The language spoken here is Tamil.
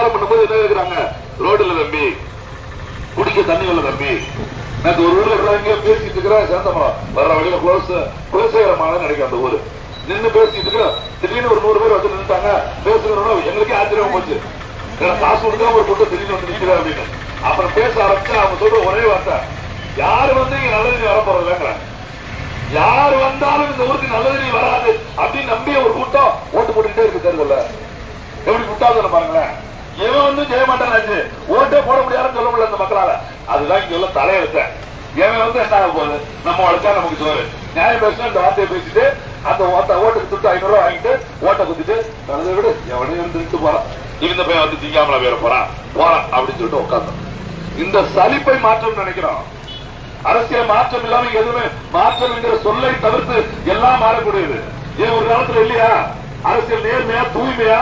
பிரச்சாரம் பண்ணும்போது என்ன கேட்கிறாங்க, ரோடுல தம்பி குடிக்க தண்ணி வரல தம்பி. நேற்று ஒரு ஊர்ல எங்கேயோ பேசிட்டு இருக்கிறேன், சேந்தமரம் வர்ற வழியில குலசேகரமான நினைக்கிறேன் அந்த ஊரு. நின்று பேசிட்டு இருக்கிற திடீர்னு ஒரு 100 பேர் வந்து நின்றுட்டாங்க. பேசுகிறோம் எங்களுக்கே ஆச்சரியம் போச்சு. காசு கொடுத்தா ஒரு கூட்டம் திடீர்னு வந்து நிற்கிற அப்படின்னு. அப்புறம் பேச ஆரம்பிச்சு அவங்க சொல்ற ஒரே வார்த்தை, யாரு வந்து இங்க நல்ல தண்ணி வர போறதுங்கிறாங்க. யாரு வந்தாலும் இந்த ஊருக்கு நல்ல தண்ணி வராது அப்படின்னு நம்பிய ஒரு கூட்டம் ஓட்டு போட்டுக்கிட்டே இருக்கு தேர்தல்ல. எப்படி முட்டாள்தன பாருங்களேன். எவன் வந்து ஜெய மாட்டானாச்சு, ஓட்டே போட முடியாதுன்னு சொல்ல முடியல அந்த மக்களால. அதுதான் இங்க உள்ள தலையெழுத்த. எவன் வந்து என்ன ஆக போகுது, நம்ம வளர்ச்சா நமக்கு சோறு. நியாயம் பேசினா இந்த வார்த்தையை பேசிட்டு அந்த ஓட்டுக்கு துட்டு 500 ரூபாய் வாங்கிட்டு ஓட்டை குத்திட்டு கலந்து விடு எவனையும் இருந்துட்டு போறான். இந்த பையன் வந்து திங்காமல வேற போறான் அப்படின்னு சொல்லிட்டு உட்கார்ந்தோம். இந்த சலிப்பை மாற்றம் நினைக்கிறோம். அரசியல் மாற்றம் இல்லாம எதுவுமே மாற்றம் என்கிற சொல்லை தவிர்த்து எல்லாம் மாறக்கூடியது. ஏன் ஒரு காலத்துல இல்லையா அரசியல் நேர்மையா தூய்மையா